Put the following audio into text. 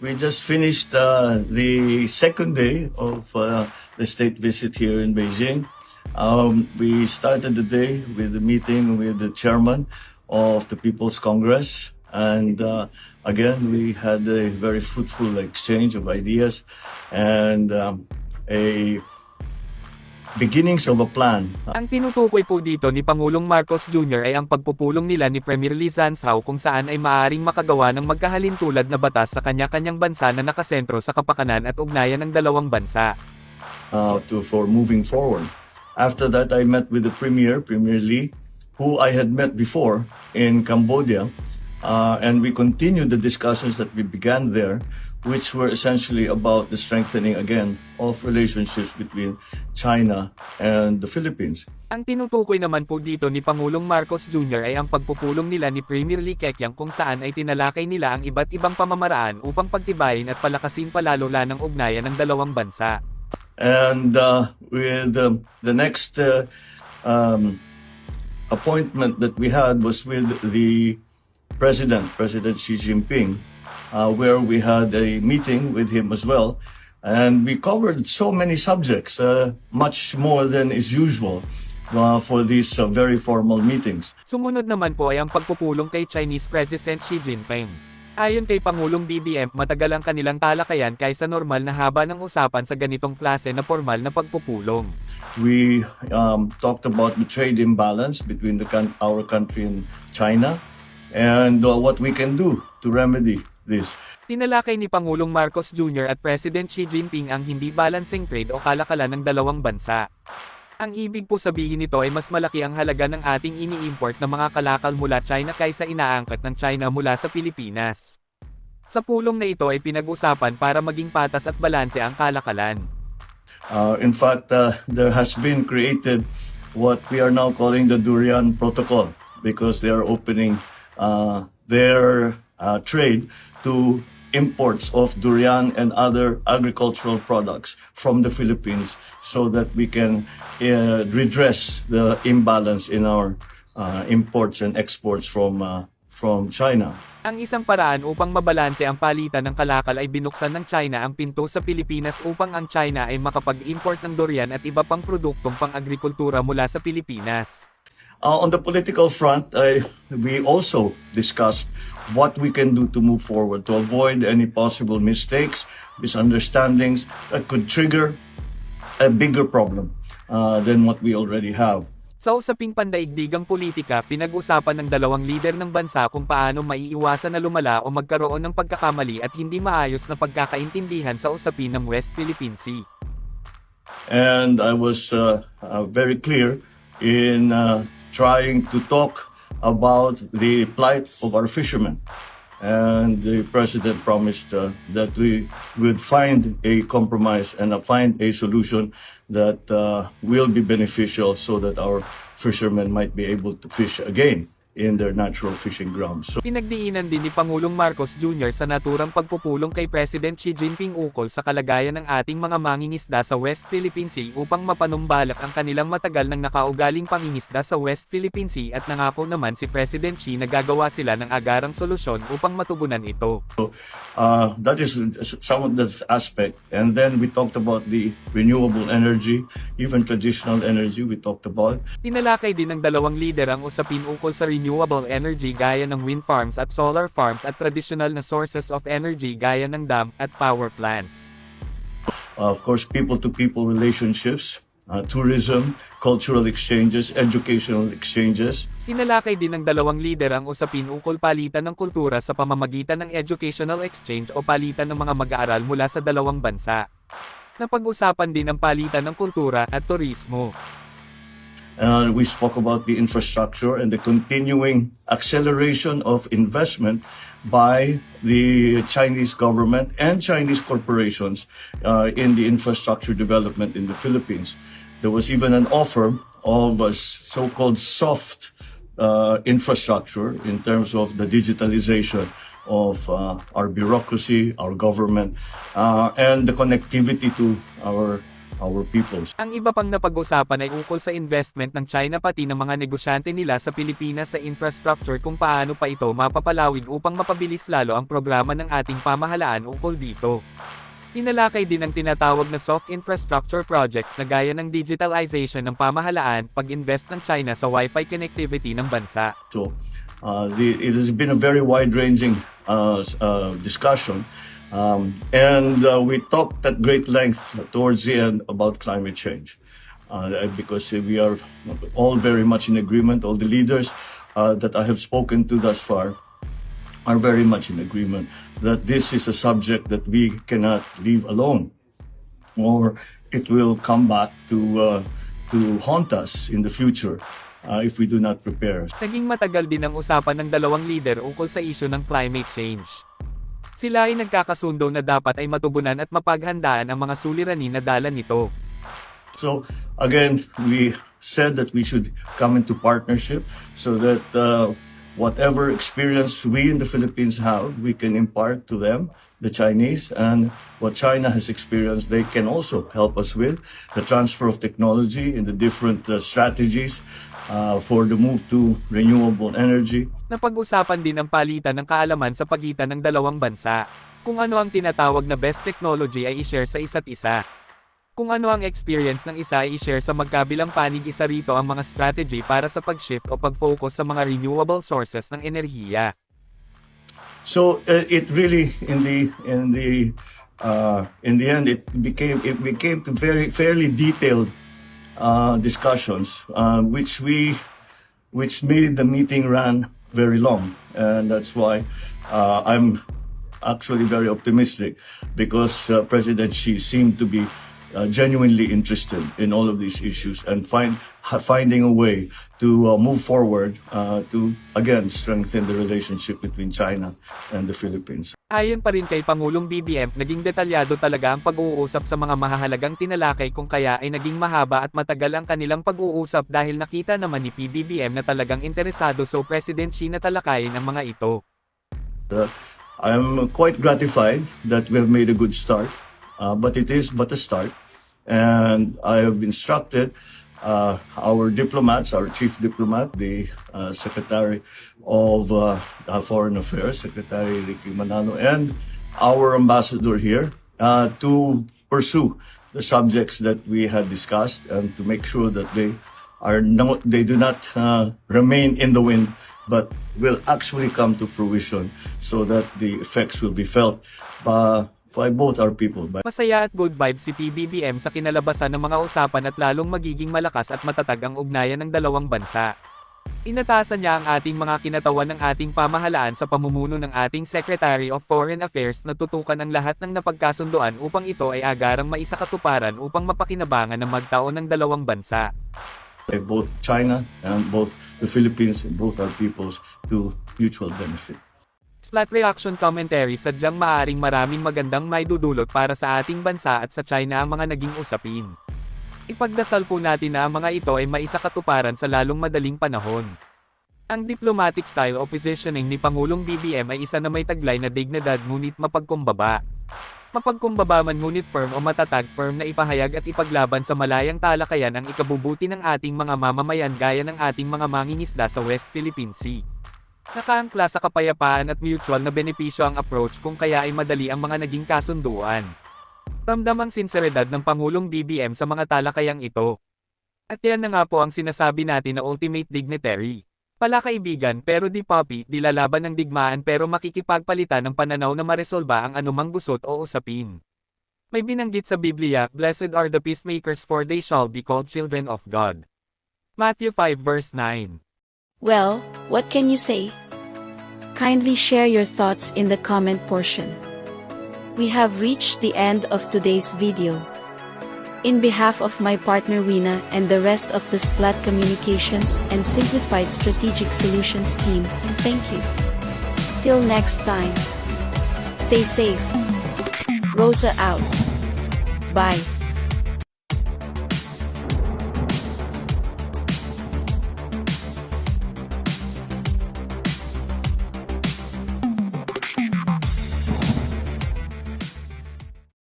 We just finished the second day of the state visit here in Beijing. We started the day with a meeting with the chairman of the People's Congress, and again, we had a very fruitful exchange of ideas and a beginnings of a plan. Ang tinutukoy po dito ni Pangulong Marcos Jr. ay ang pagpupulong nila ni Premier Lee Zanzao kung saan ay maaaring makagawa ng magkahalintulad na batas sa kanya-kanyang bansa na nakasentro sa kapakanan at ugnayan ng dalawang bansa. For moving forward. After that, I met with the Premier Lee, who I had met before in Cambodia, and we continued the discussions that we began there, which were essentially about the strengthening again of relationships between China and the Philippines. Ang tinutukoy naman po dito ni Pangulong Marcos Jr. ay ang pagpupulong nila ni Premier Lee kung saan ay tinalakay nila ang iba't ibang pamamaraan upang pagtibayin at palakasin palalola ng ugnayan ng dalawang bansa. And with the next appointment that we had was with the President Xi Jinping, where we had a meeting with him as well, and we covered so many subjects, much more than is usual for these very formal meetings. Sumunod naman po ay ang pagpupulong kay Chinese President Xi Jinping. Ayon kay Pangulong BBM, matagal ang kanilang talakayan kaysa normal na haba ng usapan sa ganitong klase na formal na pagpupulong. We talked about the trade imbalance between our country and China, and what we can do to remedy this. Tinalakay ni Pangulong Marcos Jr. at President Xi Jinping ang hindi balancing trade o kalakalan ng dalawang bansa. Ang ibig po sabihin nito ay mas malaki ang halaga ng ating ini-import na mga kalakal mula China kaysa inaangkat ng China mula sa Pilipinas. Sa pulong na ito ay pinag-usapan para maging patas at balanse ang kalakalan. In fact, there has been created what we are now calling the Durian Protocol, because they are opening their trade to imports of durian and other agricultural products from the Philippines, so that we can redress the imbalance in our imports and exports from China. Ang isang paraan upang mabalanse ang palitan ng kalakal ay binuksan ng China ang pinto sa Pilipinas upang ang China ay makapag-import ng durian at iba pang produktong pang-agrikultura mula sa Pilipinas. On the political front, we also discussed what we can do to move forward, to avoid any possible mistakes, misunderstandings that could trigger a bigger problem than what we already have. Sa usaping pandaigdigang politika, pinag-usapan ng dalawang lider ng bansa kung paano maiiwasan na lumala o magkaroon ng pagkakamali at hindi maayos na pagkakaintindihan sa usapin ng West Philippine Sea. And I was very clear in trying to talk about the plight of our fishermen. And the President promised that we would find a compromise and find a solution that will be beneficial, so that our fishermen might be able to fish again in their natural fishing grounds. Pinagdiinan din ni Pangulong Marcos Jr. sa naturang pagpupulong kay President Xi Jinping ukol sa kalagayan ng ating mga mangingisda sa West Philippine Sea upang mapanumbalak ang kanilang matagal nang nakaugaling pangingisda sa West Philippine Sea, at nangako naman si President Xi na gagawa sila ng agarang solusyon upang matugunan ito. That is some of the aspect. And then we talked about the renewable energy, even traditional energy we talked about. Tinalakay din ng dalawang lider ang usapin ukol sa renewable energy gaya ng wind farms at solar farms at traditional na sources of energy gaya ng dam at power plants. Of course, people-to-people relationships, tourism, cultural exchanges, educational exchanges. Tinalakay din ng dalawang lider ang usapin ukol palitan ng kultura sa pamamagitan ng educational exchange o palitan ng mga mag-aaral mula sa dalawang bansa. Napag-usapan din ang palitan ng kultura at turismo. We spoke about the infrastructure and the continuing acceleration of investment by the Chinese government and Chinese corporations in the infrastructure development in the Philippines. There was even an offer of a so-called soft infrastructure in terms of the digitalization of our bureaucracy, our government, and the connectivity to our our peoples. Ang iba pang napag-usapan ay ukol sa investment ng China pati ng mga negosyante nila sa Pilipinas sa infrastructure kung paano pa ito mapapalawig upang mapabilis lalo ang programa ng ating pamahalaan ukol dito. Tinalakay din ang tinatawag na soft infrastructure projects na gaya ng digitalization ng pamahalaan, pag-invest ng China sa Wi-Fi connectivity ng bansa. So, it has been a very wide-ranging discussion, and we talked at great length towards the end about climate change, because we are all very much in agreement. All the leaders that I have spoken to thus far are very much in agreement that this is a subject that we cannot leave alone, or it will come back to haunt us in the future if we do not prepare. Naging matagal din ang usapan ng dalawang leader ukol sa isyu ng climate change. Sila ay nagkakasundo na dapat ay matugunan at mapaghandaan ang mga suliranin na dala nito. So again, we said that we should come into partnership so that whatever experience we in the Philippines have, we can impart to them, the Chinese, and what China has experienced, they can also help us with the transfer of technology in the different strategies for the move to renewable energy. Napag-usapan din ang palitan ng kaalaman sa pagitan ng dalawang bansa. Kung ano ang tinatawag na best technology ay i-share sa isa't isa. Kung ano ang experience ng isa ay i-share sa magkabilang panig, isa rito ang mga strategy para sa pag-shift o pag-focus sa mga renewable sources ng enerhiya. So it really in the end it became to fairly detailed discussions, which made the meeting run very long, and that's why I'm actually very optimistic, because President Xi seemed to be genuinely interested in all of these issues and finding a way to move forward to again strengthen the relationship between China and the Philippines. Ayon pa rin kay Pangulong BBM, naging detalyado talaga ang pag-uusap sa mga mahahalagang tinalakay kung kaya ay naging mahaba at matagal ang kanilang pag-uusap dahil nakita naman ni PBBM na talagang interesado sa President Xi na talakayin ang mga ito. I'm quite gratified that we have made a good start, but it is but a start. And I have instructed our diplomats, our chief diplomat, the Secretary of Foreign Affairs, Secretary Ricky Manalo, and our ambassador here to pursue the subjects that we had discussed and to make sure that they do not remain in the wind, but will actually come to fruition so that the effects will be felt by both our people. Masaya at good vibes si PBBM sa kinalabasan ng mga usapan at lalong magiging malakas at matatag ang ugnayan ng dalawang bansa. Inatasan niya ang ating mga kinatawan ng ating pamahalaan sa pamumuno ng ating Secretary of Foreign Affairs na tutukan ang lahat ng napagkasunduan upang ito ay agarang maisakatuparan upang mapakinabangan ng magtaon ng dalawang bansa. Both China and both the Philippines and both our peoples to mutual benefit. Flat reaction commentary, sadyang maaring maraming magandang maidudulot para sa ating bansa at sa China ang mga naging usapin. Ipagdasal po natin na ang mga ito ay maisakatuparan sa lalong madaling panahon. Ang diplomatic style o positioning ni Pangulong BBM ay isa na may taglay na dignidad ngunit mapagkumbaba. Mapagkumbaba man ngunit firm o matatag, firm na ipahayag at ipaglaban sa malayang talakayan ang ikabubuti ng ating mga mamamayan gaya ng ating mga mangingisda sa West Philippine Sea. Nakaangkla sa kapayapaan at mutual na benepisyo ang approach kung kaya ay madali ang mga naging kasunduan. Ramdam ang sinseridad ng Pangulong BBM sa mga talakayang ito. At yan na nga po ang sinasabi natin na ultimate dignitary. Pala kaibigan pero di puppy, di lalaban ng digmaan pero makikipagpalitan ng pananaw na maresolba ang anumang gusot o usapin. May binanggit sa Biblia, "Blessed are the peacemakers for they shall be called children of God." Matthew 5 verse 9. Well, what can you say? Kindly share your thoughts in the comment portion. We have reached the end of today's video. In behalf of my partner Wina and the rest of the Splat Communications and Simplified Strategic Solutions team, thank you. Till next time. Stay safe. Rosa out. Bye.